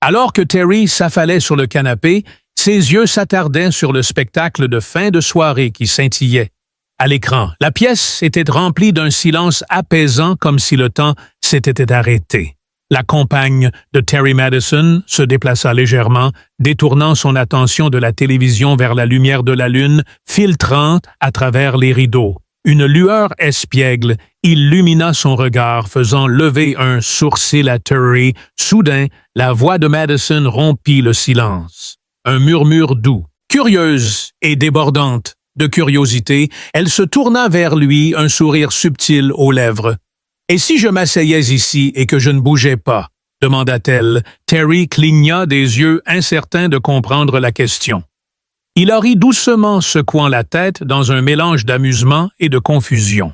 Alors que Terry s'affalait sur le canapé, ses yeux s'attardaient sur le spectacle de fin de soirée qui scintillait à l'écran. La pièce était remplie d'un silence apaisant comme si le temps s'était arrêté. La compagne de Terry Madison se déplaça légèrement, détournant son attention de la télévision vers la lumière de la lune filtrante à travers les rideaux. Une lueur espiègle illumina son regard, faisant lever un sourcil à Terry. Soudain, la voix de Madison rompit le silence. Un murmure doux. Curieuse et débordante de curiosité, elle se tourna vers lui, un sourire subtil aux lèvres. « Et si je m'asseyais ici et que je ne bougeais pas? » demanda-t-elle. Terry cligna des yeux, incertain de comprendre la question. Il en rit doucement, secouant la tête dans un mélange d'amusement et de confusion.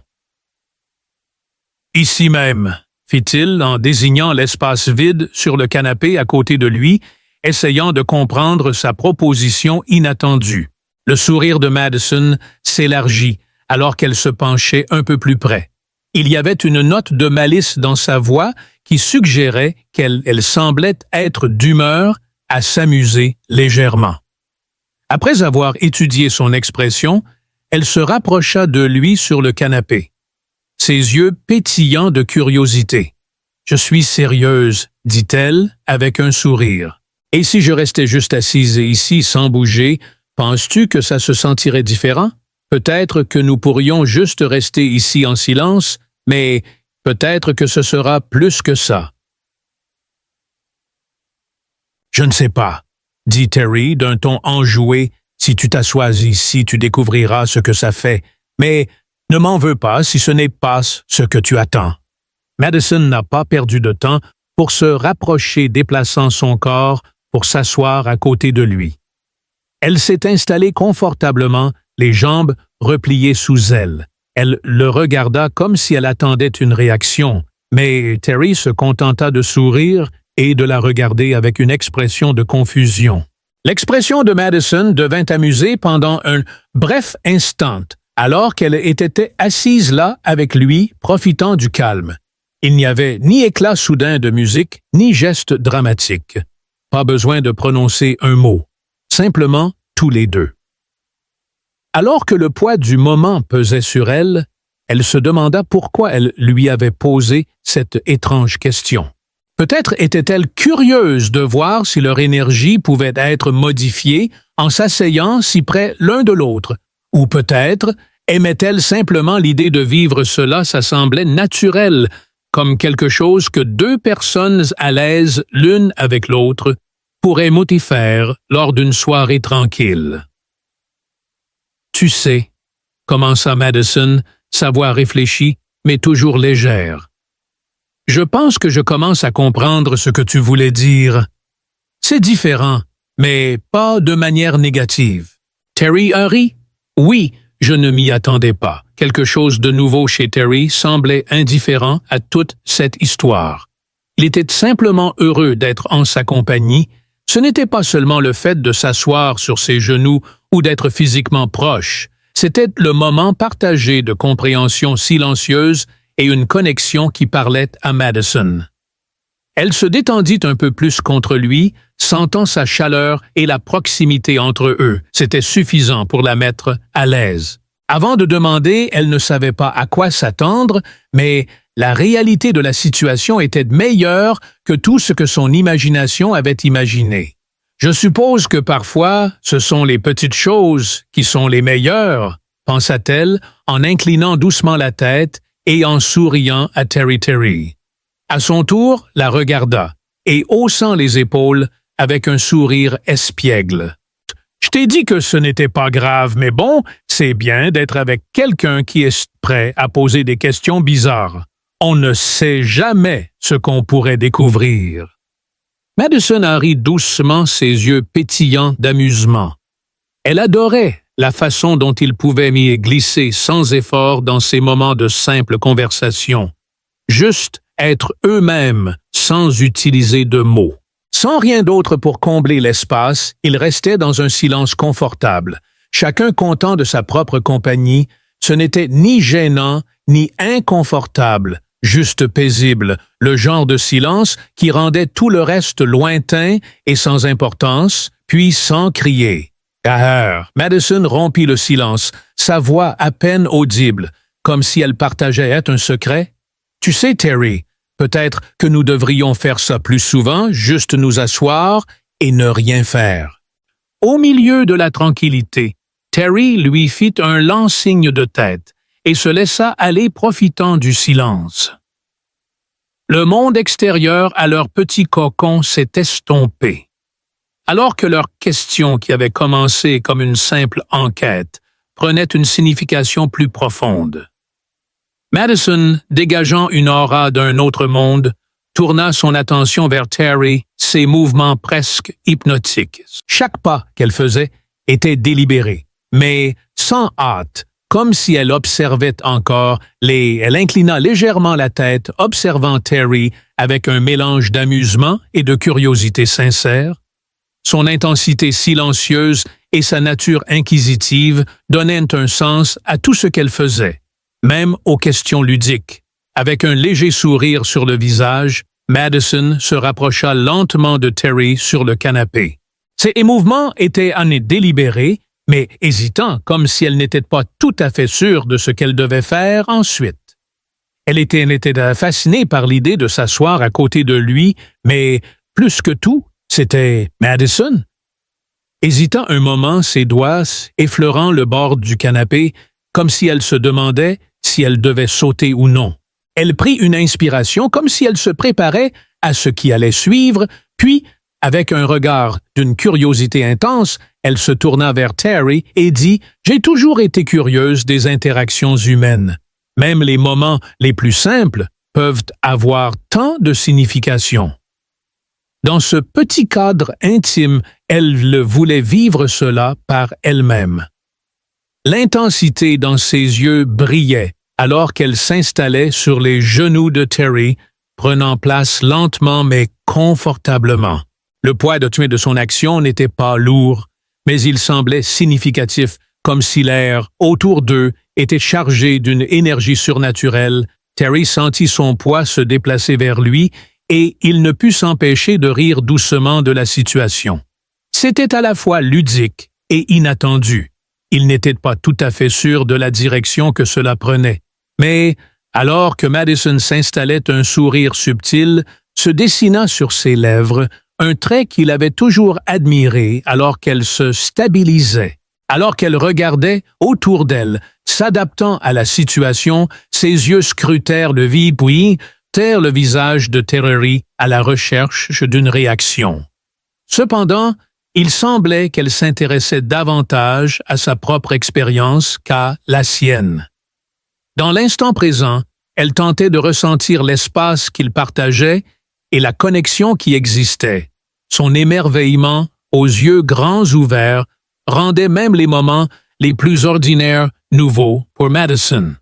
« Ici même, » fit-il en désignant l'espace vide sur le canapé à côté de lui, essayant de comprendre sa proposition inattendue. Le sourire de Madison s'élargit alors qu'elle se penchait un peu plus près. Il y avait une note de malice dans sa voix qui suggérait qu'elle semblait être d'humeur à s'amuser légèrement. Après avoir étudié son expression, elle se rapprocha de lui sur le canapé, ses yeux pétillants de curiosité. « Je suis sérieuse, » dit-elle avec un sourire. « Et si je restais juste assise ici sans bouger, penses-tu que ça se sentirait différent? Peut-être que nous pourrions juste rester ici en silence, mais peut-être que ce sera plus que ça. » « Je ne sais pas, » dit Terry d'un ton enjoué. « Si tu t'assois ici, tu découvriras ce que ça fait, mais ne m'en veux pas si ce n'est pas ce que tu attends. » Madison n'a pas perdu de temps pour se rapprocher, déplaçant son corps pour s'asseoir à côté de lui. Elle s'est installée confortablement, les jambes repliées sous elle. Elle le regarda comme si elle attendait une réaction, mais Terry se contenta de sourire et de la regarder avec une expression de confusion. L'expression de Madison devint amusée pendant un bref instant, alors qu'elle était assise là avec lui, profitant du calme. Il n'y avait ni éclat soudain de musique, ni geste dramatique. Pas besoin de prononcer un mot, simplement tous les deux. Alors que le poids du moment pesait sur elle, elle se demanda pourquoi elle lui avait posé cette étrange question. Peut-être était-elle curieuse de voir si leur énergie pouvait être modifiée en s'asseyant si près l'un de l'autre, ou peut-être aimait-elle simplement l'idée de vivre cela, ça semblait naturel, comme quelque chose que deux personnes à l'aise l'une avec l'autre pourraient faire lors d'une soirée tranquille. « Tu sais, » commença Madison, sa voix réfléchie, mais toujours légère. « Je pense que je commence à comprendre ce que tu voulais dire. C'est différent, mais pas de manière négative. » Terry rit. Oui, je ne m'y attendais pas. Quelque chose de nouveau chez Terry semblait indifférent à toute cette histoire. Il était simplement heureux d'être en sa compagnie. Ce n'était pas seulement le fait de s'asseoir sur ses genoux ou d'être physiquement proche. C'était le moment partagé de compréhension silencieuse et une connexion qui parlait à Madison. Elle se détendit un peu plus contre lui, sentant sa chaleur et la proximité entre eux. C'était suffisant pour la mettre à l'aise. Avant de demander, elle ne savait pas à quoi s'attendre, mais la réalité de la situation était meilleure que tout ce que son imagination avait imaginé. « Je suppose que parfois, ce sont les petites choses qui sont les meilleures, » pensa-t-elle en inclinant doucement la tête et en souriant à Terry. À son tour, la regarda et haussant les épaules avec un sourire espiègle. « Je t'ai dit que ce n'était pas grave, mais bon, c'est bien d'être avec quelqu'un qui est prêt à poser des questions bizarres. On ne sait jamais ce qu'on pourrait découvrir. » Madison a ri doucement, ses yeux pétillants d'amusement. Elle adorait la façon dont il pouvait m'y glisser sans effort dans ces moments de simple conversation. Juste être eux-mêmes sans utiliser de mots. Sans rien d'autre pour combler l'espace, ils restaient dans un silence confortable. Chacun content de sa propre compagnie, ce n'était ni gênant ni inconfortable, juste paisible, le genre de silence qui rendait tout le reste lointain et sans importance, puis sans crier. Madison rompit le silence, sa voix à peine audible, comme si elle partageait un secret. « Tu sais, Terry, peut-être que nous devrions faire ça plus souvent, juste nous asseoir et ne rien faire. » Au milieu de la tranquillité, Terry lui fit un lent signe de tête et se laissa aller profitant du silence. Le monde extérieur à leur petit cocon s'est estompé. Alors que leur question, qui avait commencé comme une simple enquête, prenait une signification plus profonde. Madison, dégageant une aura d'un autre monde, tourna son attention vers Terry, ses mouvements presque hypnotiques. Chaque pas qu'elle faisait était délibéré, mais sans hâte, comme si elle observait encore, elle inclina légèrement la tête, observant Terry avec un mélange d'amusement et de curiosité sincère. Son intensité silencieuse et sa nature inquisitive donnaient un sens à tout ce qu'elle faisait, même aux questions ludiques. Avec un léger sourire sur le visage, Madison se rapprocha lentement de Terry sur le canapé. Ses mouvements étaient délibérés, mais hésitants, comme si elle n'était pas tout à fait sûre de ce qu'elle devait faire ensuite. Elle était fascinée par l'idée de s'asseoir à côté de lui, mais plus que tout, c'était Madison. Hésitant un moment, ses doigts effleurant le bord du canapé, comme si elle se demandait si elle devait sauter ou non. Elle prit une inspiration comme si elle se préparait à ce qui allait suivre, puis, avec un regard d'une curiosité intense, elle se tourna vers Terry et dit « J'ai toujours été curieuse des interactions humaines. Même les moments les plus simples peuvent avoir tant de signification. » Dans ce petit cadre intime, elle voulait vivre cela par elle-même. L'intensité dans ses yeux brillait alors qu'elle s'installait sur les genoux de Terry, prenant place lentement mais confortablement. Le poids de son action n'était pas lourd, mais il semblait significatif, comme si l'air autour d'eux était chargé d'une énergie surnaturelle. Terry sentit son poids se déplacer vers lui et il ne put s'empêcher de rire doucement de la situation. C'était à la fois ludique et inattendu. Il n'était pas tout à fait sûr de la direction que cela prenait. Mais, alors que Madison s'installait, un sourire subtil se dessina sur ses lèvres, un trait qu'il avait toujours admiré alors qu'elle se stabilisait. Alors qu'elle regardait autour d'elle, s'adaptant à la situation, ses yeux scrutèrent le vide puis le visage de Terry à la recherche d'une réaction. Cependant, il semblait qu'elle s'intéressait davantage à sa propre expérience qu'à la sienne. Dans l'instant présent, elle tentait de ressentir l'espace qu'ils partageaient et la connexion qui existait. Son émerveillement, aux yeux grands ouverts, rendait même les moments les plus ordinaires nouveaux pour Madison.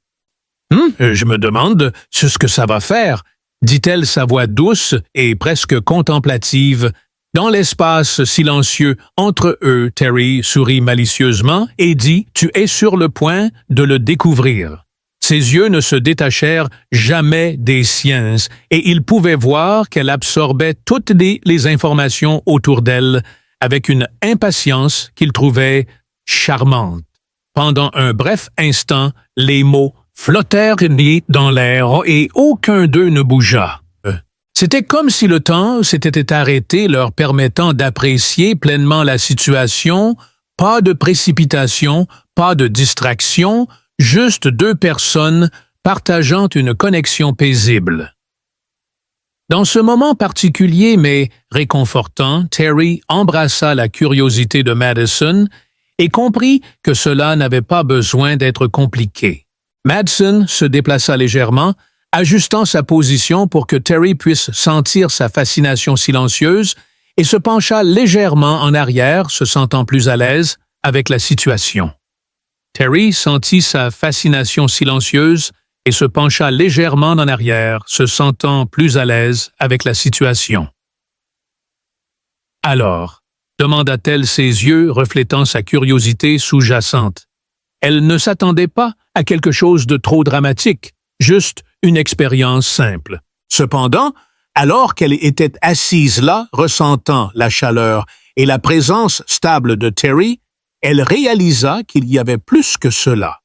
Je me demande ce que ça va faire, dit-elle sa voix douce et presque contemplative. Dans l'espace silencieux entre eux, Terry sourit malicieusement et dit « Tu es sur le point de le découvrir ». Ses yeux ne se détachèrent jamais des siens et il pouvait voir qu'elle absorbait toutes les informations autour d'elle avec une impatience qu'il trouvait charmante. Pendant un bref instant, les mots flottèrent dans l'air et aucun d'eux ne bougea. C'était comme si le temps s'était arrêté, leur permettant d'apprécier pleinement la situation, pas de précipitation, pas de distraction, juste deux personnes partageant une connexion paisible. Dans ce moment particulier mais réconfortant, Terry embrassa la curiosité de Madison et comprit que cela n'avait pas besoin d'être compliqué. Madison se déplaça légèrement, ajustant sa position pour que Terry puisse sentir sa fascination silencieuse et se pencha légèrement en arrière, se sentant plus à l'aise avec la situation. Terry sentit sa fascination silencieuse et se pencha légèrement en arrière, se sentant plus à l'aise avec la situation. « Alors » demanda-t-elle, ses yeux reflétant sa curiosité sous-jacente. Elle ne s'attendait pas à quelque chose de trop dramatique, juste une expérience simple. Cependant, alors qu'elle était assise là, ressentant la chaleur et la présence stable de Terry, elle réalisa qu'il y avait plus que cela.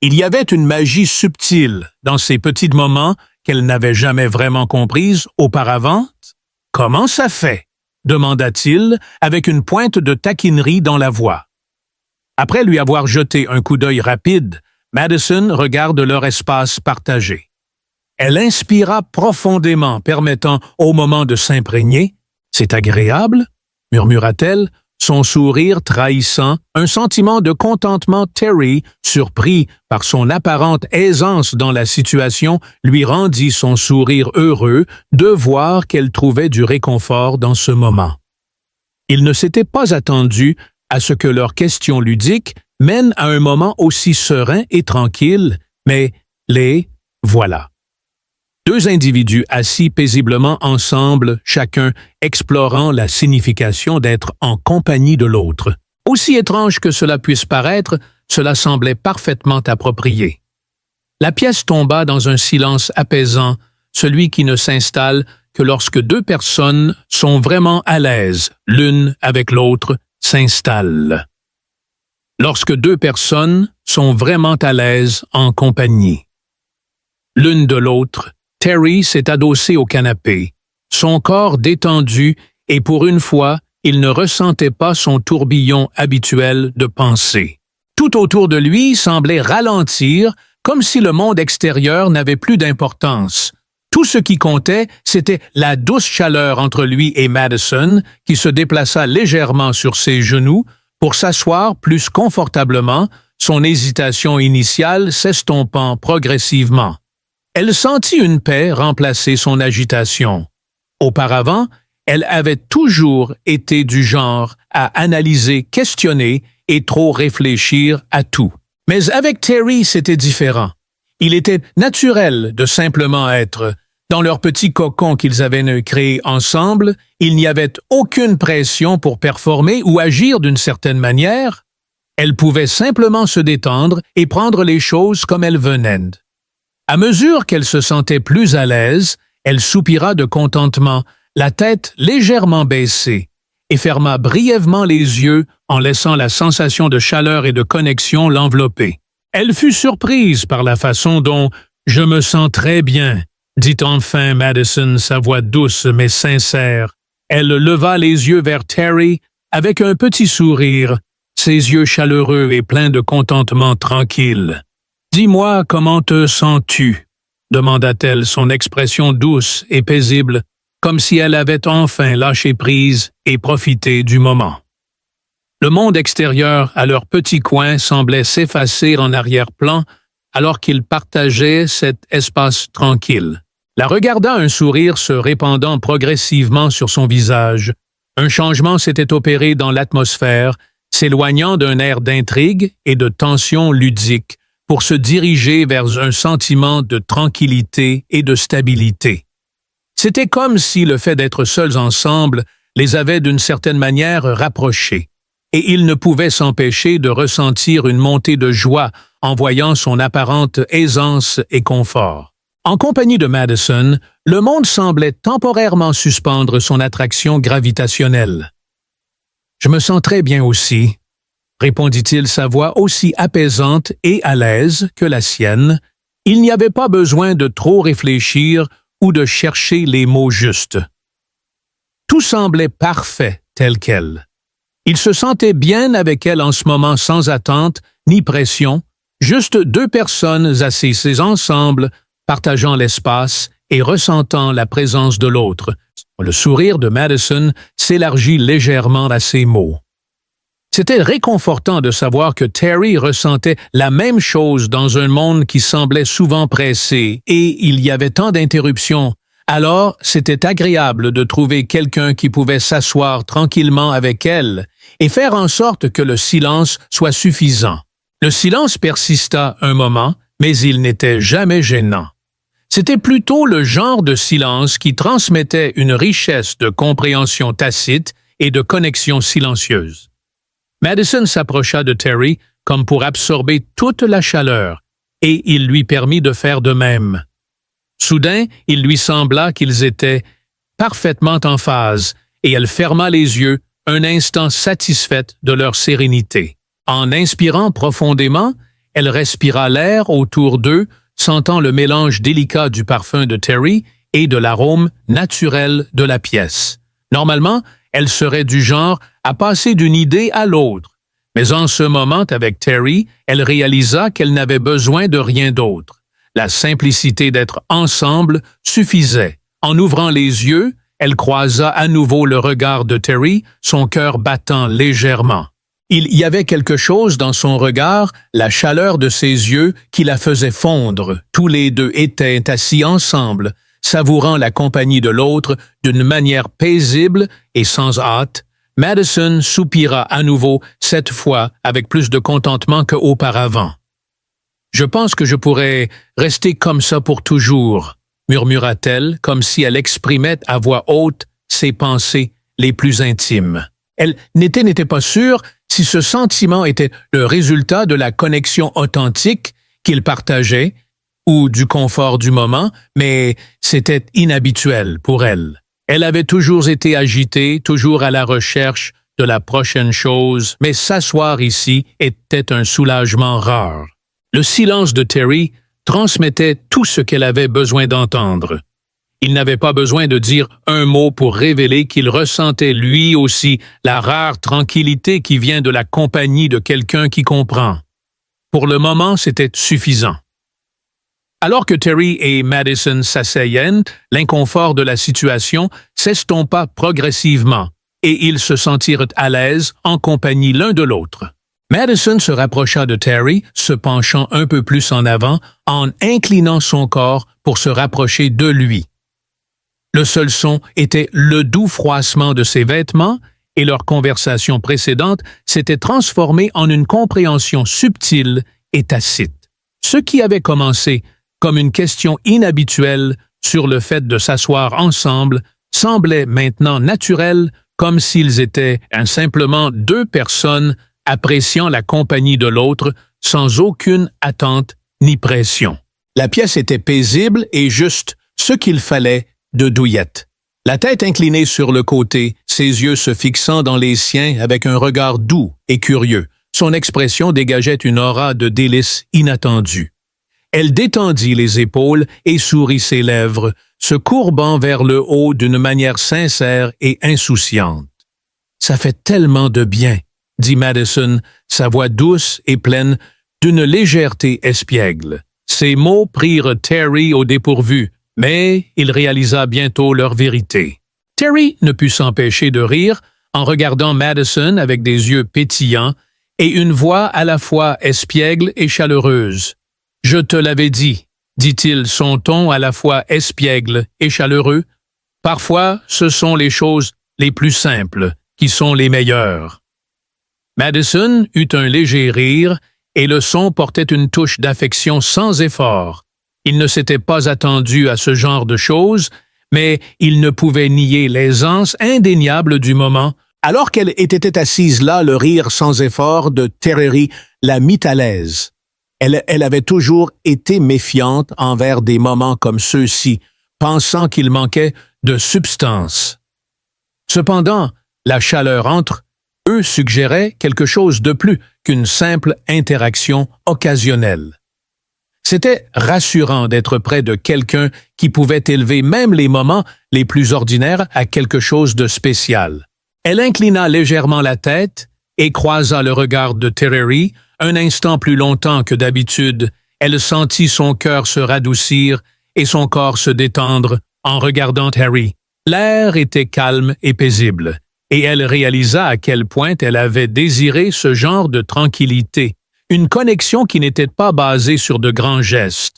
Il y avait une magie subtile dans ces petits moments qu'elle n'avait jamais vraiment comprises auparavant. « Comment ça fait? » demanda-t-il avec une pointe de taquinerie dans la voix. Après lui avoir jeté un coup d'œil rapide, Madison regarde leur espace partagé. Elle inspira profondément, permettant au moment de s'imprégner. « C'est agréable ?» murmura-t-elle, son sourire trahissant un sentiment de contentement. Terry, surpris par son apparente aisance dans la situation, lui rendit son sourire heureux de voir qu'elle trouvait du réconfort dans ce moment. Il ne s'était pas attendu à ce que leurs questions ludiques mènent à un moment aussi serein et tranquille, mais les voilà. Deux individus assis paisiblement ensemble, chacun explorant la signification d'être en compagnie de l'autre. Aussi étrange que cela puisse paraître, cela semblait parfaitement approprié. La pièce tomba dans un silence apaisant, celui qui ne s'installe que lorsque deux personnes sont vraiment à l'aise, l'une avec l'autre, s'installe. Lorsque deux personnes sont vraiment à l'aise en compagnie. L'une de l'autre, Terry s'est adossé au canapé, son corps détendu et pour une fois, il ne ressentait pas son tourbillon habituel de pensée. Tout autour de lui semblait ralentir, comme si le monde extérieur n'avait plus d'importance. Tout ce qui comptait, c'était la douce chaleur entre lui et Madison, qui se déplaça légèrement sur ses genoux pour s'asseoir plus confortablement, son hésitation initiale s'estompant progressivement. Elle sentit une paix remplacer son agitation. Auparavant, elle avait toujours été du genre à analyser, questionner et trop réfléchir à tout. Mais avec Terry, c'était différent. Il était naturel de simplement être. Dans leur petit cocon qu'ils avaient créé ensemble, il n'y avait aucune pression pour performer ou agir d'une certaine manière. Elle pouvait simplement se détendre et prendre les choses comme elles venaient. À mesure qu'elle se sentait plus à l'aise, elle soupira de contentement, la tête légèrement baissée, et ferma brièvement les yeux en laissant la sensation de chaleur et de connexion l'envelopper. Elle fut surprise par la façon dont « je me sens très bien », dit enfin Madison, sa voix douce mais sincère. Elle leva les yeux vers Terry avec un petit sourire, ses yeux chaleureux et pleins de contentement tranquille. « Dis-moi comment te sens-tu » demanda-t-elle, son expression douce et paisible, comme si elle avait enfin lâché prise et profité du moment. Le monde extérieur, à leur petit coin, semblait s'effacer en arrière-plan alors qu'ils partageaient cet espace tranquille. La regarda, un sourire se répandant progressivement sur son visage. Un changement s'était opéré dans l'atmosphère, s'éloignant d'un air d'intrigue et de tension ludique pour se diriger vers un sentiment de tranquillité et de stabilité. C'était comme si le fait d'être seuls ensemble les avait d'une certaine manière rapprochés, et il ne pouvait s'empêcher de ressentir une montée de joie en voyant son apparente aisance et confort. En compagnie de Madison, le monde semblait temporairement suspendre son attraction gravitationnelle. « Je me sens très bien aussi », répondit-il, sa voix aussi apaisante et à l'aise que la sienne. Il n'y avait pas besoin de trop réfléchir ou de chercher les mots justes. Tout semblait parfait tel quel. Il se sentait bien avec elle en ce moment sans attente ni pression, juste deux personnes assises ensemble, partageant l'espace et ressentant la présence de l'autre. Le sourire de Madison s'élargit légèrement à ces mots. C'était réconfortant de savoir que Terry ressentait la même chose dans un monde qui semblait souvent pressé et il y avait tant d'interruptions. Alors, c'était agréable de trouver quelqu'un qui pouvait s'asseoir tranquillement avec elle et faire en sorte que le silence soit suffisant. Le silence persista un moment, mais il n'était jamais gênant. C'était plutôt le genre de silence qui transmettait une richesse de compréhension tacite et de connexion silencieuse. Madison s'approcha de Terry comme pour absorber toute la chaleur, et il lui permit de faire de même. Soudain, il lui sembla qu'ils étaient parfaitement en phase, et elle ferma les yeux, un instant satisfaite de leur sérénité. En inspirant profondément, elle respira l'air autour d'eux, sentant le mélange délicat du parfum de Terry et de l'arôme naturel de la pièce. Normalement, elle serait du genre à passer d'une idée à l'autre. Mais en ce moment, avec Terry, elle réalisa qu'elle n'avait besoin de rien d'autre. La simplicité d'être ensemble suffisait. En ouvrant les yeux, elle croisa à nouveau le regard de Terry, son cœur battant légèrement. Il y avait quelque chose dans son regard, la chaleur de ses yeux qui la faisait fondre. Tous les deux étaient assis ensemble, savourant la compagnie de l'autre d'une manière paisible et sans hâte. Madison soupira à nouveau, cette fois avec plus de contentement qu'auparavant. « Je pense que je pourrais rester comme ça pour toujours », murmura-t-elle, comme si elle exprimait à voix haute ses pensées les plus intimes. Elle n'était pas sûre si ce sentiment était le résultat de la connexion authentique qu'ils partageaient ou du confort du moment, mais c'était inhabituel pour elle. Elle avait toujours été agitée, toujours à la recherche de la prochaine chose, mais s'asseoir ici était un soulagement rare. Le silence de Terry transmettait tout ce qu'elle avait besoin d'entendre. Il n'avait pas besoin de dire un mot pour révéler qu'il ressentait lui aussi la rare tranquillité qui vient de la compagnie de quelqu'un qui comprend. Pour le moment, c'était suffisant. Alors que Terry et Madison s'asseyaient, l'inconfort de la situation s'estompa progressivement et ils se sentirent à l'aise en compagnie l'un de l'autre. Madison se rapprocha de Terry, se penchant un peu plus en avant, en inclinant son corps pour se rapprocher de lui. Le seul son était le doux froissement de ses vêtements et leur conversation précédente s'était transformée en une compréhension subtile et tacite. Ce qui avait commencé comme une question inhabituelle sur le fait de s'asseoir ensemble semblait maintenant naturel, comme s'ils étaient simplement deux personnes appréciant la compagnie de l'autre sans aucune attente ni pression. La pièce était paisible et juste ce qu'il fallait de douillette. La tête inclinée sur le côté, ses yeux se fixant dans les siens avec un regard doux et curieux. Son expression dégageait une aura de délice inattendue. Elle détendit les épaules et sourit ses lèvres, se courbant vers le haut d'une manière sincère et insouciante. « Ça fait tellement de bien », dit Madison, sa voix douce et pleine d'une légèreté espiègle. Ces mots prirent Terry au dépourvu, mais il réalisa bientôt leur vérité. Terry ne put s'empêcher de rire en regardant Madison avec des yeux pétillants et une voix à la fois espiègle et chaleureuse. « Je te l'avais dit », dit-il, son ton à la fois espiègle et chaleureux. « Parfois, ce sont les choses les plus simples qui sont les meilleures. » Madison eut un léger rire et le son portait une touche d'affection sans effort. Il ne s'était pas attendu à ce genre de choses, mais il ne pouvait nier l'aisance indéniable du moment. Alors qu'elle était assise là, le rire sans effort de Terry la mit à l'aise. Elle avait toujours été méfiante envers des moments comme ceux-ci, pensant qu'il manquait de substance. Cependant, la chaleur entre eux suggérait quelque chose de plus qu'une simple interaction occasionnelle. C'était rassurant d'être près de quelqu'un qui pouvait élever même les moments les plus ordinaires à quelque chose de spécial. Elle inclina légèrement la tête et croisa le regard de Terry. Un instant plus longtemps que d'habitude, elle sentit son cœur se radoucir et son corps se détendre en regardant Harry. L'air était calme et paisible, et elle réalisa à quel point elle avait désiré ce genre de tranquillité, une connexion qui n'était pas basée sur de grands gestes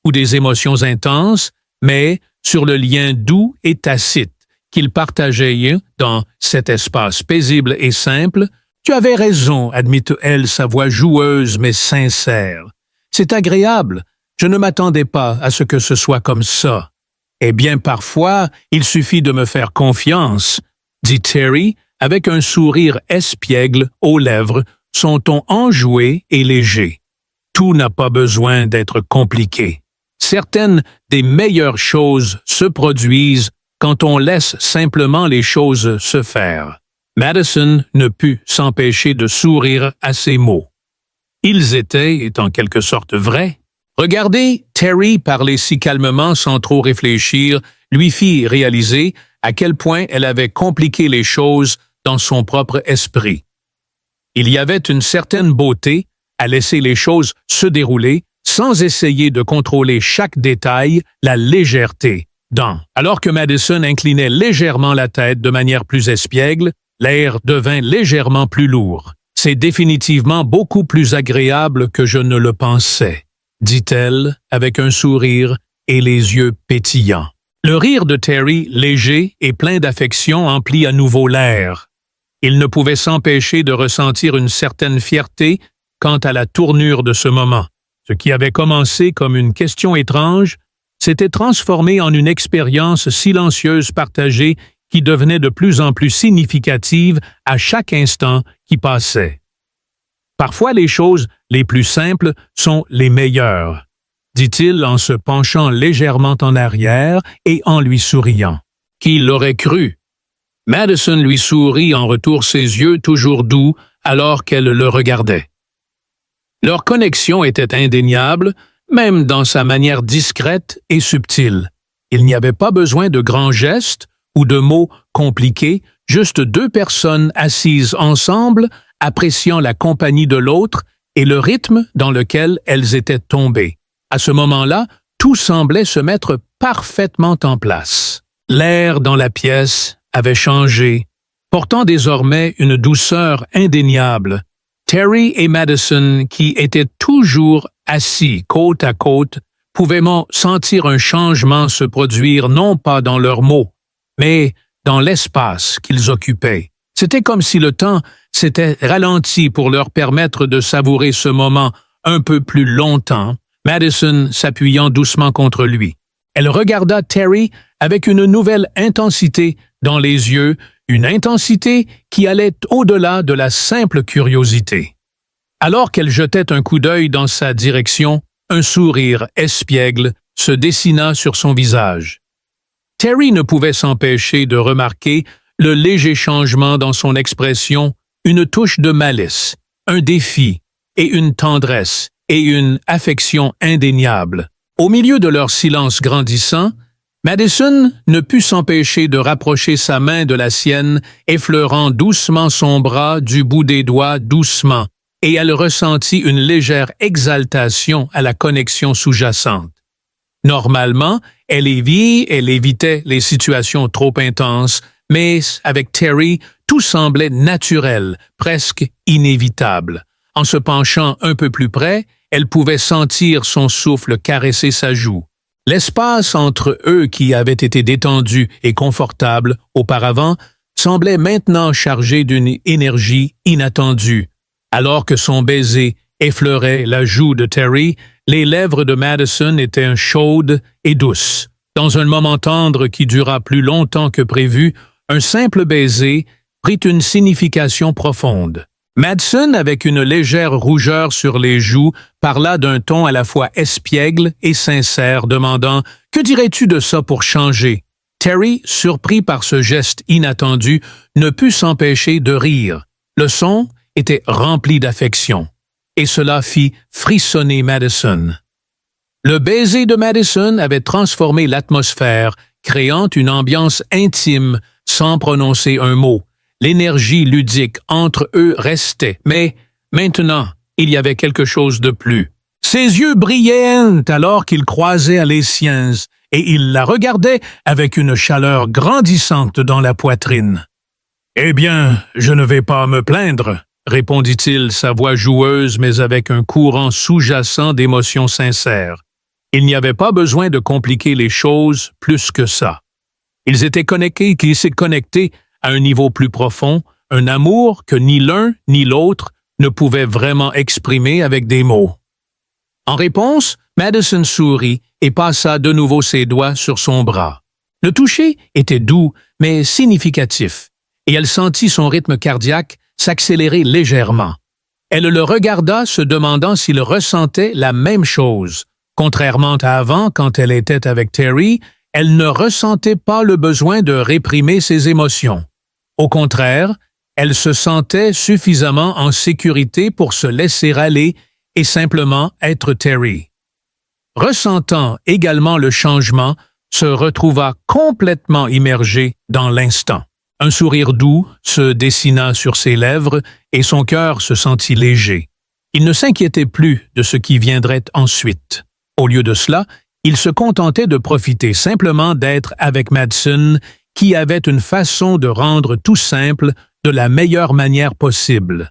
ou des émotions intenses, mais sur le lien doux et tacite qu'ils partageaient dans cet espace paisible et simple. « Tu avais raison », admit-elle, sa voix joueuse mais sincère. « C'est agréable. Je ne m'attendais pas à ce que ce soit comme ça. » « Eh bien, parfois, il suffit de me faire confiance, » dit Terry avec un sourire espiègle aux lèvres, son ton enjoué et léger. Tout n'a pas besoin d'être compliqué. Certaines des meilleures choses se produisent quand on laisse simplement les choses se faire. Madison ne put s'empêcher de sourire à ces mots. Ils étaient, en quelque sorte, vrais. Regarder Terry parler si calmement sans trop réfléchir lui fit réaliser à quel point elle avait compliqué les choses dans son propre esprit. Il y avait une certaine beauté à laisser les choses se dérouler sans essayer de contrôler chaque détail, la légèreté. Alors que Madison inclinait légèrement la tête de manière plus espiègle, l'air devint légèrement plus lourd. « C'est définitivement beaucoup plus agréable que je ne le pensais », dit-elle avec un sourire et les yeux pétillants. Le rire de Terry, léger et plein d'affection, emplit à nouveau l'air. Il ne pouvait s'empêcher de ressentir une certaine fierté quant à la tournure de ce moment. Ce qui avait commencé comme une question étrange s'était transformé en une expérience silencieuse partagée qui devenait de plus en plus significative à chaque instant qui passait. Parfois les choses les plus simples sont les meilleures, dit-il en se penchant légèrement en arrière et en lui souriant. Qui l'aurait cru? Madison lui sourit en retour, ses yeux toujours doux alors qu'elle le regardait. Leur connexion était indéniable, même dans sa manière discrète et subtile. Il n'y avait pas besoin de grands gestes ou de mots compliqués, juste deux personnes assises ensemble, appréciant la compagnie de l'autre et le rythme dans lequel elles étaient tombées. À ce moment-là, tout semblait se mettre parfaitement en place. L'air dans la pièce avait changé, portant désormais une douceur indéniable. Terry et Madison, qui étaient toujours assis côte à côte, pouvaient sentir un changement se produire non pas dans leurs mots, mais dans l'espace qu'ils occupaient. C'était comme si le temps s'était ralenti pour leur permettre de savourer ce moment un peu plus longtemps, Madison s'appuyant doucement contre lui. Elle regarda Terry avec une nouvelle intensité dans les yeux, une intensité qui allait au-delà de la simple curiosité. Alors qu'elle jetait un coup d'œil dans sa direction, un sourire espiègle se dessina sur son visage. Terry ne pouvait s'empêcher de remarquer le léger changement dans son expression, une touche de malice, un défi et une tendresse et une affection indéniable. Au milieu de leur silence grandissant, Madison ne put s'empêcher de rapprocher sa main de la sienne, effleurant doucement son bras du bout des doigts doucement, et elle ressentit une légère exaltation à la connexion sous-jacente. Normalement, elle évitait les situations trop intenses, mais avec Terry, tout semblait naturel, presque inévitable. En se penchant un peu plus près, elle pouvait sentir son souffle caresser sa joue. L'espace entre eux qui avait été détendu et confortable auparavant semblait maintenant chargé d'une énergie inattendue. Alors que son baiser effleurait la joue de Terry, les lèvres de Madison étaient chaudes et douces. Dans un moment tendre qui dura plus longtemps que prévu, un simple baiser prit une signification profonde. Madison, avec une légère rougeur sur les joues, parla d'un ton à la fois espiègle et sincère, demandant « Que dirais-tu de ça pour changer ?» Terry, surpris par ce geste inattendu, ne put s'empêcher de rire. Le son était rempli d'affection, et cela fit frissonner Madison. Le baiser de Madison avait transformé l'atmosphère, créant une ambiance intime sans prononcer un mot. L'énergie ludique entre eux restait, mais maintenant, il y avait quelque chose de plus. Ses yeux brillaient alors qu'il croisait les siens, et il la regardait avec une chaleur grandissante dans la poitrine. « Eh bien, je ne vais pas me plaindre, » répondit-il, sa voix joueuse mais avec un courant sous-jacent d'émotions sincères. Il n'y avait pas besoin de compliquer les choses plus que ça. Ils étaient connectés à un niveau plus profond, un amour que ni l'un ni l'autre ne pouvaient vraiment exprimer avec des mots. En réponse, Madison sourit et passa de nouveau ses doigts sur son bras. Le toucher était doux, mais significatif, et elle sentit son rythme cardiaque s'accélérer légèrement. Elle le regarda, se demandant s'il ressentait la même chose. Contrairement à avant, quand elle était avec Terry, elle ne ressentait pas le besoin de réprimer ses émotions. Au contraire, elle se sentait suffisamment en sécurité pour se laisser aller et simplement être Terry. Ressentant également le changement, se retrouva complètement immergé dans l'instant. Un sourire doux se dessina sur ses lèvres et son cœur se sentit léger. Il ne s'inquiétait plus de ce qui viendrait ensuite. Au lieu de cela, il se contentait de profiter simplement d'être avec Madison, qui avait une façon de rendre tout simple de la meilleure manière possible.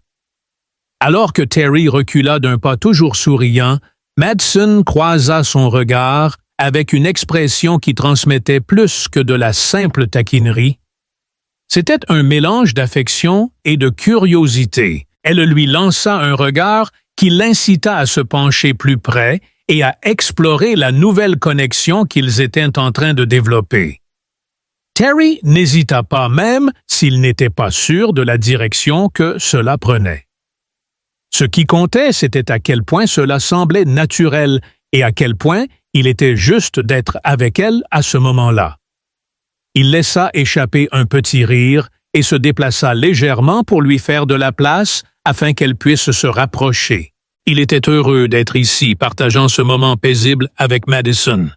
Alors que Terry recula d'un pas toujours souriant, Madison croisa son regard avec une expression qui transmettait plus que de la simple taquinerie. C'était un mélange d'affection et de curiosité. Elle lui lança un regard qui l'incita à se pencher plus près et à explorer la nouvelle connexion qu'ils étaient en train de développer. Terry n'hésita pas même s'il n'était pas sûr de la direction que cela prenait. Ce qui comptait, c'était à quel point cela semblait naturel et à quel point il était juste d'être avec elle à ce moment-là. Il laissa échapper un petit rire et se déplaça légèrement pour lui faire de la place afin qu'elle puisse se rapprocher. Il était heureux d'être ici, partageant ce moment paisible avec Madison.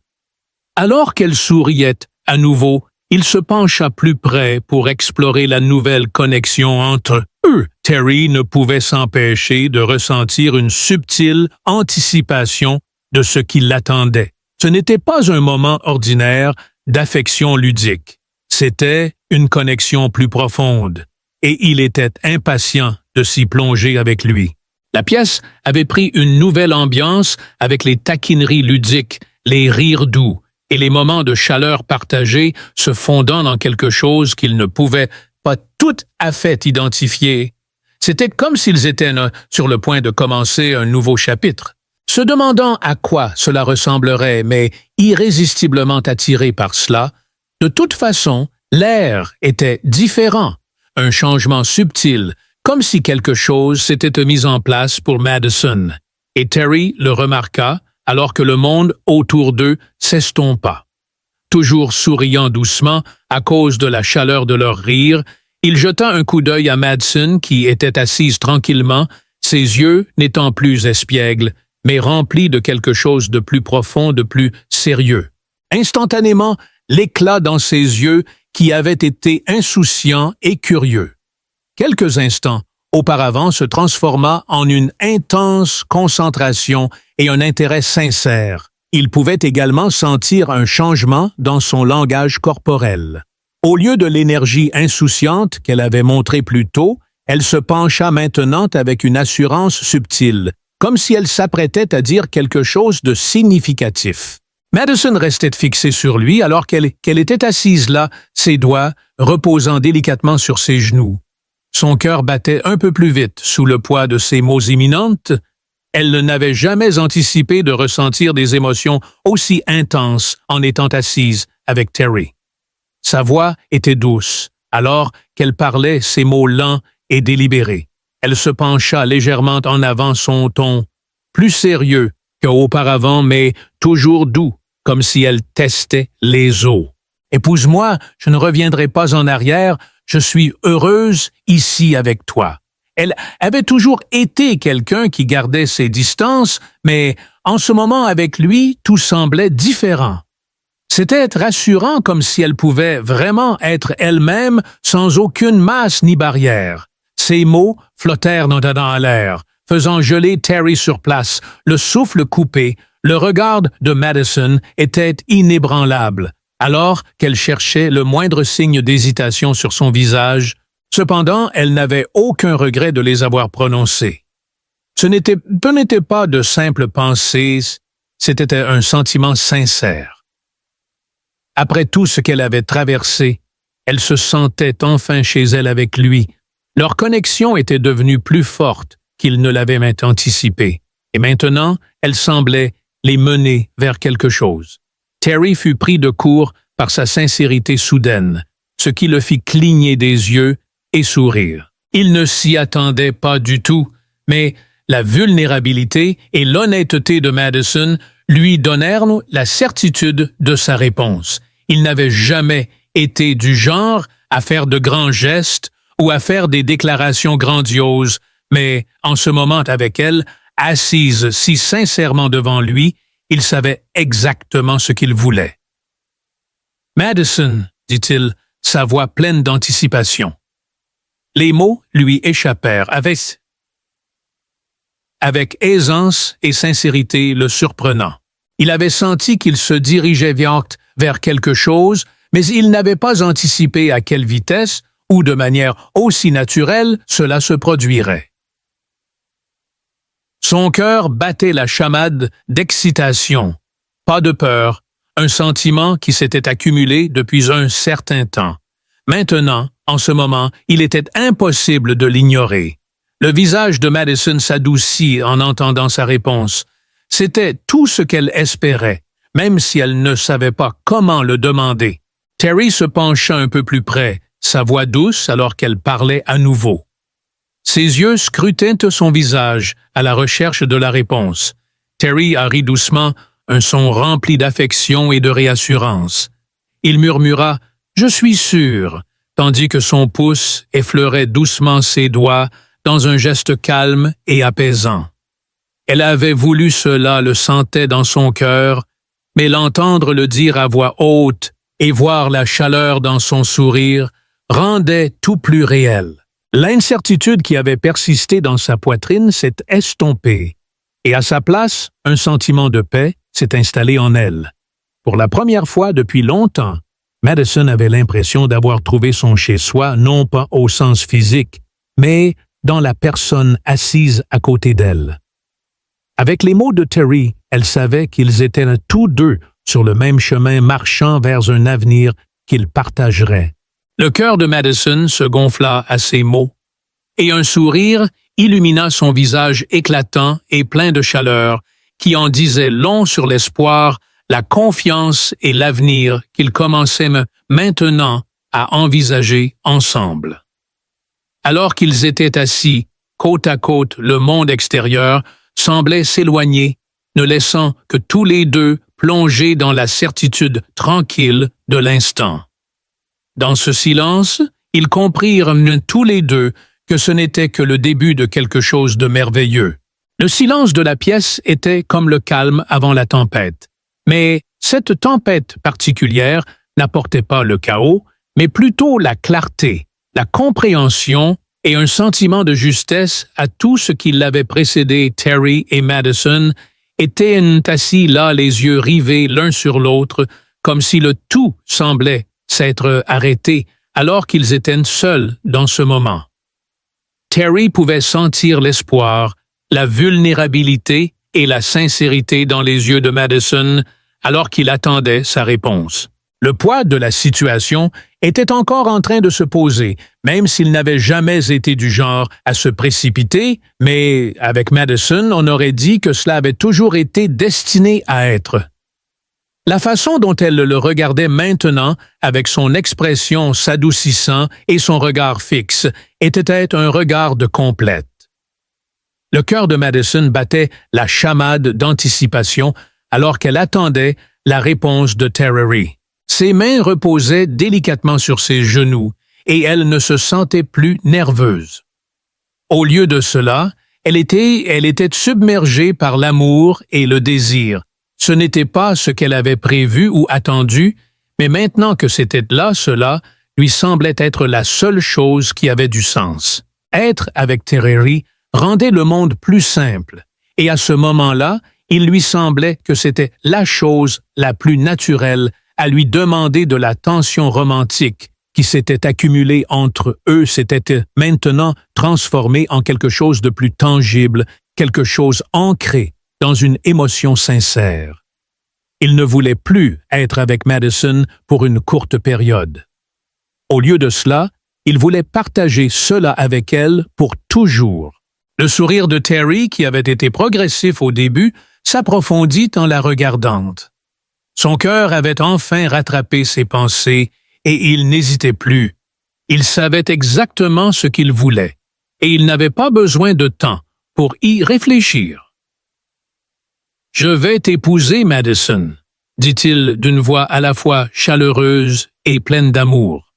Alors qu'elle souriait à nouveau, il se pencha plus près pour explorer la nouvelle connexion entre eux. Terry ne pouvait s'empêcher de ressentir une subtile anticipation de ce qui l'attendait. Ce n'était pas un moment ordinaire d'affection ludique. C'était une connexion plus profonde, et il était impatient de s'y plonger avec lui. La pièce avait pris une nouvelle ambiance avec les taquineries ludiques, les rires doux et les moments de chaleur partagés se fondant dans quelque chose qu'ils ne pouvaient pas tout à fait identifier. C'était comme s'ils étaient sur le point de commencer un nouveau chapitre. Se demandant à quoi cela ressemblerait, mais irrésistiblement attiré par cela, de toute façon, l'air était différent, un changement subtil, comme si quelque chose s'était mis en place pour Madison. Et Terry le remarqua, alors que le monde autour d'eux s'estompa. Toujours souriant doucement à cause de la chaleur de leur rire, il jeta un coup d'œil à Madison qui était assise tranquillement, ses yeux n'étant plus espiègles, mais remplis de quelque chose de plus profond, de plus sérieux. Instantanément, l'éclat dans ses yeux qui avaient été insouciants et curieux. Quelques instants auparavant se transforma en une intense concentration et un intérêt sincère. Il pouvait également sentir un changement dans son langage corporel. Au lieu de l'énergie insouciante qu'elle avait montrée plus tôt, elle se pencha maintenant avec une assurance subtile, comme si elle s'apprêtait à dire quelque chose de significatif. Madison restait fixée sur lui alors qu'elle était assise là, ses doigts reposant délicatement sur ses genoux. Son cœur battait un peu plus vite sous le poids de ces mots imminentes. Elle n'avait jamais anticipé de ressentir des émotions aussi intenses en étant assise avec Terry. Sa voix était douce, alors qu'elle parlait ces mots lents et délibérés. Elle se pencha légèrement en avant, son ton plus sérieux qu'auparavant, mais toujours doux, comme si elle testait les os. « Épouse-moi, je ne reviendrai pas en arrière, je suis heureuse ici avec toi. » Elle avait toujours été quelqu'un qui gardait ses distances, mais en ce moment avec lui, tout semblait différent. C'était rassurant comme si elle pouvait vraiment être elle-même sans aucune masse ni barrière. Ses mots flottèrent dans l'air, faisant geler Terry sur place, le souffle coupé, le regard de Madison était inébranlable, alors qu'elle cherchait le moindre signe d'hésitation sur son visage. Cependant, elle n'avait aucun regret de les avoir prononcés. Ce n'était pas de simples pensées, c'était un sentiment sincère. Après tout ce qu'elle avait traversé, elle se sentait enfin chez elle avec lui. Leur connexion était devenue plus forte qu'il ne l'avait même anticipé, et maintenant, elle semblait les mener vers quelque chose. Terry fut pris de court par sa sincérité soudaine, ce qui le fit cligner des yeux et sourire. Il ne s'y attendait pas du tout, Mais la vulnérabilité et l'honnêteté de Madison lui donnèrent la certitude de sa réponse. Il n'avait jamais été du genre à faire de grands gestes ou à faire des déclarations grandioses, mais en ce moment avec elle, assise si sincèrement devant lui, il savait exactement ce qu'il voulait. « Madison », dit-il, sa voix pleine d'anticipation. Les mots lui échappèrent avec aisance et sincérité le surprenant. Il avait senti qu'il se dirigeait vers quelque chose, mais il n'avait pas anticipé à quelle vitesse ou de manière aussi naturelle cela se produirait. Son cœur battait la chamade d'excitation, pas de peur, un sentiment qui s'était accumulé depuis un certain temps. Maintenant, en ce moment, il était impossible de l'ignorer. Le visage de Madison s'adoucit en entendant sa réponse. C'était tout ce qu'elle espérait, même si elle ne savait pas comment le demander. Terry se pencha un peu plus près, sa voix douce alors qu'elle parlait à nouveau. Ses yeux scrutaient son visage à la recherche de la réponse. Terry a ri doucement, un son rempli d'affection et de réassurance. Il murmura « Je suis sûr », tandis que son pouce effleurait doucement ses doigts dans un geste calme et apaisant. Elle avait voulu cela, le sentait dans son cœur, mais l'entendre le dire à voix haute et voir la chaleur dans son sourire rendait tout plus réel. L'incertitude qui avait persisté dans sa poitrine s'est estompée, et à sa place, un sentiment de paix s'est installé en elle. Pour la première fois depuis longtemps, Madison avait l'impression d'avoir trouvé son chez-soi non pas au sens physique, mais dans la personne assise à côté d'elle. Avec les mots de Terry, elle savait qu'ils étaient tous deux sur le même chemin marchant vers un avenir qu'ils partageraient. Le cœur de Madison se gonfla à ces mots, et un sourire illumina son visage éclatant et plein de chaleur, qui en disait long sur l'espoir, la confiance et l'avenir qu'ils commençaient maintenant à envisager ensemble. Alors qu'ils étaient assis, côte à côte, le monde extérieur semblait s'éloigner, ne laissant que tous les deux plonger dans la certitude tranquille de l'instant. Dans ce silence, ils comprirent tous les deux que ce n'était que le début de quelque chose de merveilleux. Le silence de la pièce était comme le calme avant la tempête. Mais cette tempête particulière n'apportait pas le chaos, mais plutôt la clarté, la compréhension et un sentiment de justesse à tout ce qui l'avait précédé. Terry et Madison étaient assis là, les yeux rivés l'un sur l'autre, comme si le tout semblait s'être arrêté alors qu'ils étaient seuls dans ce moment. Terry pouvait sentir l'espoir, la vulnérabilité et la sincérité dans les yeux de Madison alors qu'il attendait sa réponse. Le poids de la situation était encore en train de se poser, même s'il n'avait jamais été du genre à se précipiter, mais avec Madison, on aurait dit que cela avait toujours été destiné à être. La façon dont elle le regardait maintenant, avec son expression s'adoucissant et son regard fixe, était un regard de complète. Le cœur de Madison battait la chamade d'anticipation alors qu'elle attendait la réponse de Terry. Ses mains reposaient délicatement sur ses genoux et elle ne se sentait plus nerveuse. Au lieu de cela, elle était submergée par l'amour et le désir. Ce n'était pas ce qu'elle avait prévu ou attendu, mais maintenant que c'était là, cela lui semblait être la seule chose qui avait du sens. Être avec Terry rendait le monde plus simple, et à ce moment-là, il lui semblait que c'était la chose la plus naturelle à lui demander de la tension romantique qui s'était accumulée entre eux, s'était maintenant transformée en quelque chose de plus tangible, quelque chose ancré dans une émotion sincère. Il ne voulait plus être avec Madison pour une courte période. Au lieu de cela, il voulait partager cela avec elle pour toujours. Le sourire de Terry, qui avait été progressif au début, s'approfondit en la regardant. Son cœur avait enfin rattrapé ses pensées et il n'hésitait plus. Il savait exactement ce qu'il voulait et il n'avait pas besoin de temps pour y réfléchir. « Je vais t'épouser, Madison, » dit-il d'une voix à la fois chaleureuse et pleine d'amour.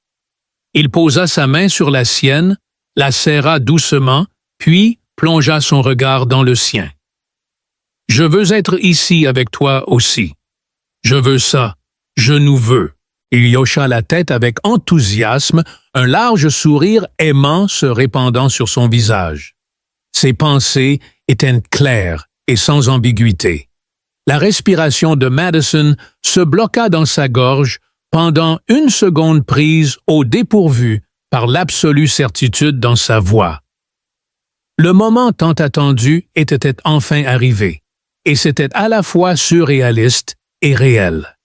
Il posa sa main sur la sienne, la serra doucement, puis plongea son regard dans le sien. « Je veux être ici avec toi aussi. Je veux ça. Je nous veux. » Il hocha la tête avec enthousiasme, un large sourire aimant se répandant sur son visage. Ses pensées étaient claires et sans ambiguïté. La respiration de Madison se bloqua dans sa gorge pendant une seconde prise au dépourvu par l'absolue certitude dans sa voix. Le moment tant attendu était enfin arrivé, et c'était à la fois surréaliste et réel.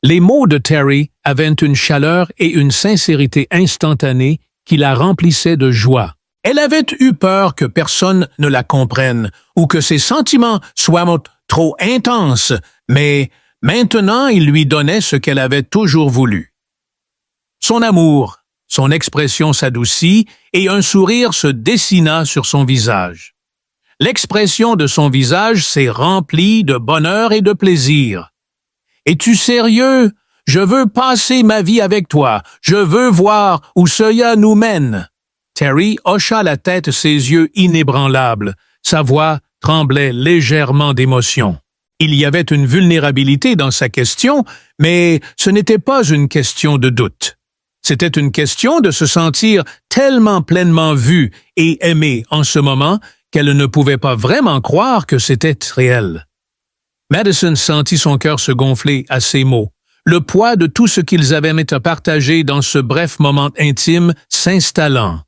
Les mots de Terry avaient une chaleur et une sincérité instantanée qui la remplissaient de joie. Elle avait eu peur que personne ne la comprenne ou que ses sentiments soient trop intenses, mais maintenant il lui donnait ce qu'elle avait toujours voulu. Son amour, son expression s'adoucit et un sourire se dessina sur son visage. L'expression de son visage s'est remplie de bonheur et de plaisir. « Es-tu sérieux? Je veux passer ma vie avec toi. Je veux voir où cela nous mène. » Terry hocha la tête, ses yeux inébranlables. Sa voix tremblait légèrement d'émotion. Il y avait une vulnérabilité dans sa question, mais ce n'était pas une question de doute. C'était une question de se sentir tellement pleinement vue et aimée en ce moment qu'elle ne pouvait pas vraiment croire que c'était réel. Madison sentit son cœur se gonfler à ces mots. Le poids de tout ce qu'ils avaient mis à partager dans ce bref moment intime s'installant.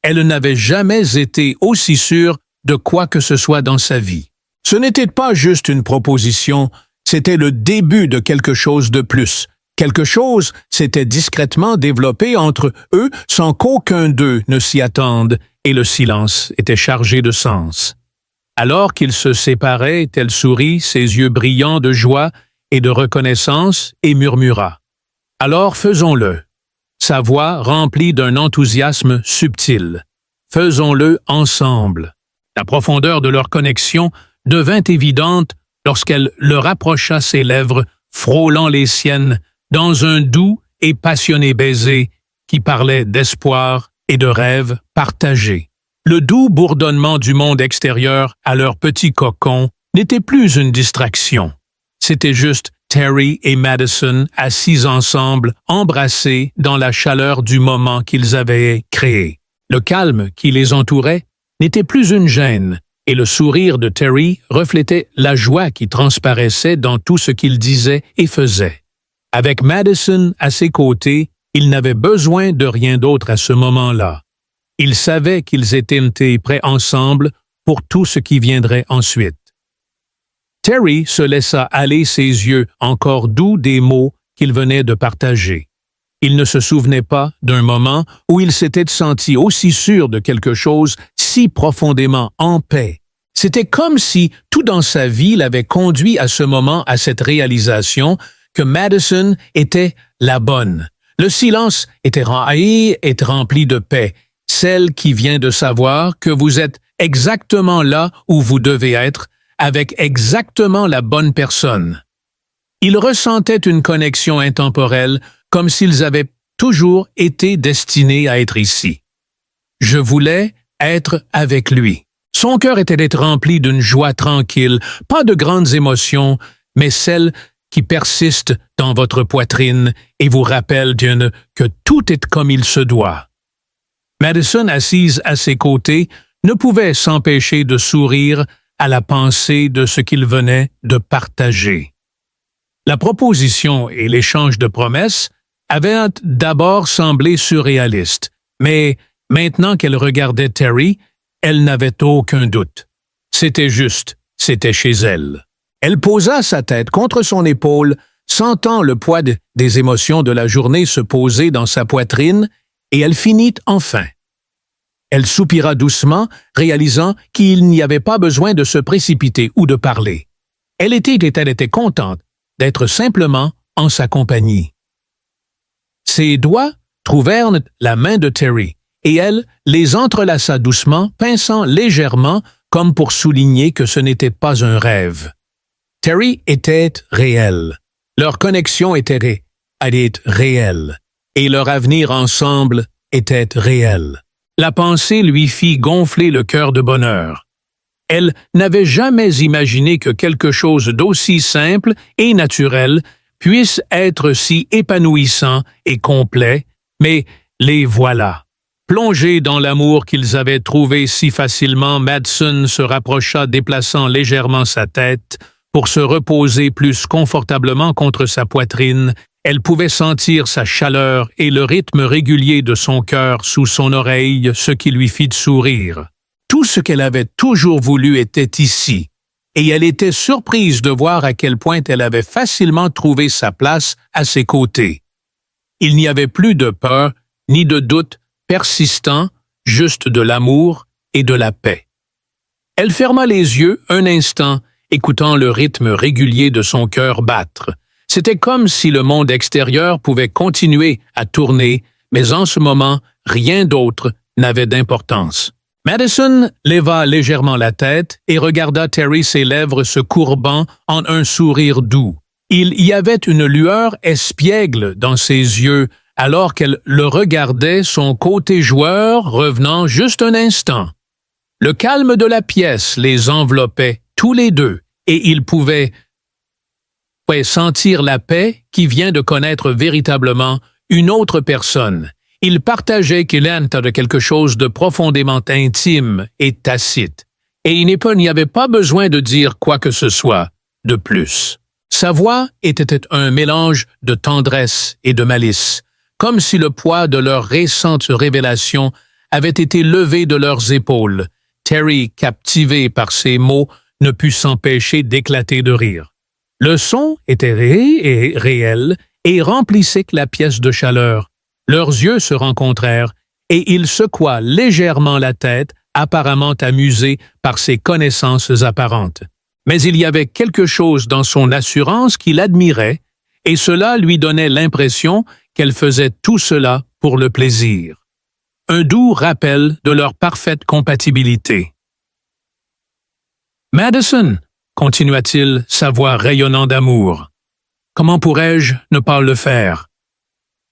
Elle n'avait jamais été aussi sûre de quoi que ce soit dans sa vie. Ce n'était pas juste une proposition, c'était le début de quelque chose de plus. Quelque chose s'était discrètement développé entre eux sans qu'aucun d'eux ne s'y attende, et le silence était chargé de sens. Alors qu'ils se séparaient, elle sourit, ses yeux brillants de joie et de reconnaissance, et murmura « Alors faisons-le ». Sa voix remplie d'un enthousiasme subtil. « Faisons-le ensemble ». La profondeur de leur connexion devint évidente lorsqu'elle le rapprocha ses lèvres, frôlant les siennes, dans un doux et passionné baiser qui parlait d'espoir et de rêves partagés. Le doux bourdonnement du monde extérieur à leur petit cocon n'était plus une distraction. C'était juste Terry et Madison assis ensemble, embrassés dans la chaleur du moment qu'ils avaient créé. Le calme qui les entourait n'était plus une gêne, et le sourire de Terry reflétait la joie qui transparaissait dans tout ce qu'il disait et faisait. Avec Madison à ses côtés, il n'avait besoin de rien d'autre à ce moment-là. Il savait qu'ils étaient prêts ensemble pour tout ce qui viendrait ensuite. Terry se laissa aller ses yeux encore doux des mots qu'il venait de partager. Il ne se souvenait pas d'un moment où il s'était senti aussi sûr de quelque chose si profondément en paix. C'était comme si tout dans sa vie l'avait conduit à ce moment, à cette réalisation que Madison était la bonne. Le silence était rempli de paix, celle qui vient de savoir que vous êtes exactement là où vous devez être, avec exactement la bonne personne. Ils ressentaient une connexion intemporelle, comme s'ils avaient toujours été destinés à être ici. Je voulais être avec lui. Son cœur était rempli d'une joie tranquille, pas de grandes émotions, mais celles qui persistent dans votre poitrine et vous rappellent que tout est comme il se doit. Madison, assise à ses côtés, ne pouvait s'empêcher de sourire à la pensée de ce qu'ils venaient de partager. La proposition et l'échange de promesses avaient d'abord semblé surréalistes, mais maintenant qu'elle regardait Terry, elle n'avait aucun doute. C'était juste, c'était chez elle. Elle posa sa tête contre son épaule, sentant le poids des émotions de la journée se poser dans sa poitrine, et elle finit enfin. Elle soupira doucement, réalisant qu'il n'y avait pas besoin de se précipiter ou de parler. Elle était contente d'être simplement en sa compagnie. Ses doigts trouvèrent la main de Terry, et elle les entrelaça doucement, pinçant légèrement comme pour souligner que ce n'était pas un rêve. Terry était réel. Leur connexion était réelle. Et leur avenir ensemble était réel. La pensée lui fit gonfler le cœur de bonheur. Elle n'avait jamais imaginé que quelque chose d'aussi simple et naturel puisse être si épanouissant et complet, mais les voilà. Plongés dans l'amour qu'ils avaient trouvé si facilement, Madsen se rapprocha, déplaçant légèrement sa tête pour se reposer plus confortablement contre sa poitrine. Elle pouvait sentir sa chaleur et le rythme régulier de son cœur sous son oreille, ce qui lui fit sourire. Tout ce qu'elle avait toujours voulu était ici, et elle était surprise de voir à quel point elle avait facilement trouvé sa place à ses côtés. Il n'y avait plus de peur, ni de doute persistant, juste de l'amour et de la paix. Elle ferma les yeux un instant, écoutant le rythme régulier de son cœur battre. C'était comme si le monde extérieur pouvait continuer à tourner, mais en ce moment, rien d'autre n'avait d'importance. Madsen leva légèrement la tête et regarda Terry, ses lèvres se courbant en un sourire doux. Il y avait une lueur espiègle dans ses yeux, alors qu'elle le regardait, son côté joueur revenant juste un instant. Le calme de la pièce les enveloppait tous les deux, et ils pouvaient sentir la paix qui vient de connaître véritablement une autre personne. Ils partageaient qu'il de quelque chose de profondément intime et tacite, et il n'y avait pas besoin de dire quoi que ce soit de plus. Sa voix était un mélange de tendresse et de malice, comme si le poids de leur récente révélation avait été levé de leurs épaules. Terry, captivé par ces mots, ne put s'empêcher d'éclater de rire. Le son était réel et remplissait la pièce de chaleur. Leurs yeux se rencontrèrent et il secoua légèrement la tête, apparemment amusé par ses connaissances apparentes. Mais il y avait quelque chose dans son assurance qu'il admirait, et cela lui donnait l'impression qu'elle faisait tout cela pour le plaisir. Un doux rappel de leur parfaite compatibilité. « Madsen !» continua-t-il, sa voix rayonnant d'amour. « Comment pourrais-je ne pas le faire?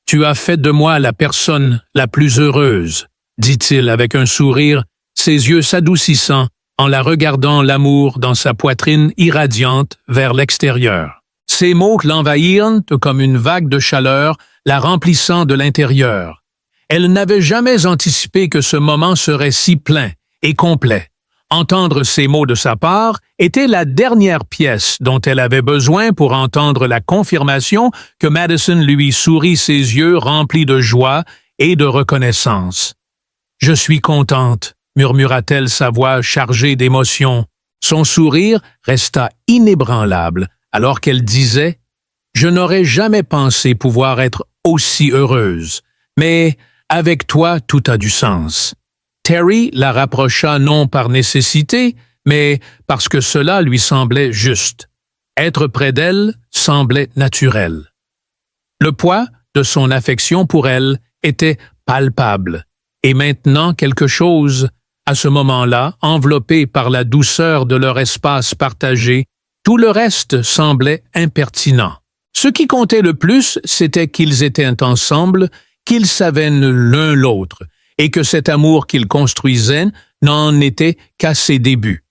Tu as fait de moi la personne la plus heureuse, » dit-il avec un sourire, ses yeux s'adoucissant en la regardant, l'amour dans sa poitrine irradiante vers l'extérieur. Ces mots l'envahirent comme une vague de chaleur, la remplissant de l'intérieur. Elle n'avait jamais anticipé que ce moment serait si plein et complet. Entendre ces mots de sa part était la dernière pièce dont elle avait besoin pour entendre la confirmation que Madsen lui sourit, ses yeux remplis de joie et de reconnaissance. « Je suis contente », murmura-t-elle, sa voix chargée d'émotion. Son sourire resta inébranlable alors qu'elle disait « Je n'aurais jamais pensé pouvoir être aussi heureuse, mais avec toi tout a du sens. » Terry la rapprocha non par nécessité, mais parce que cela lui semblait juste. Être près d'elle semblait naturel. Le poids de son affection pour elle était palpable, et maintenant quelque chose, à ce moment-là, enveloppé par la douceur de leur espace partagé, tout le reste semblait impertinent. Ce qui comptait le plus, c'était qu'ils étaient ensemble, qu'ils savaient l'un l'autre, et que cet amour qu'ils construisaient n'en était qu'à ses débuts.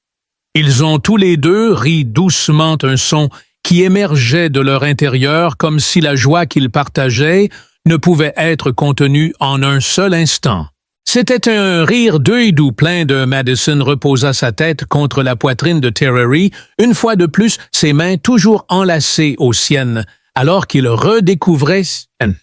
Ils ont tous les deux ri doucement, un son qui émergeait de leur intérieur comme si la joie qu'ils partageaient ne pouvait être contenue en un seul instant. C'était un rire d'œil doux plein de. Madsen reposa sa tête contre la poitrine de Terry, une fois de plus, ses mains toujours enlacées aux siennes, alors qu'ils redécouvraient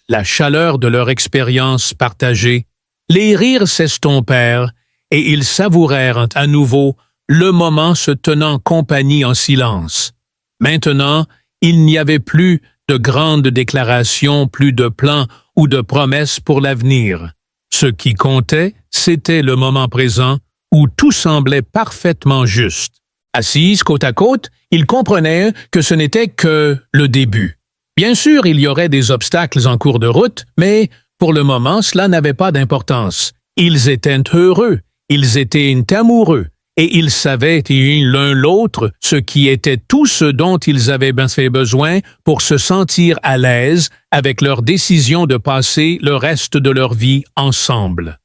la chaleur de leur expérience partagée. Les rires s'estompèrent et ils savourèrent à nouveau le moment se tenant compagnie en silence. Maintenant, il n'y avait plus de grandes déclarations, plus de plans ou de promesses pour l'avenir. Ce qui comptait, c'était le moment présent où tout semblait parfaitement juste. Assises côte à côte, ils comprenaient que ce n'était que le début. Bien sûr, il y aurait des obstacles en cours de route, mais pour le moment, cela n'avait pas d'importance. Ils étaient heureux, ils étaient amoureux, et ils savaient l'un l'autre ce qui était tout ce dont ils avaient besoin pour se sentir à l'aise avec leur décision de passer le reste de leur vie ensemble.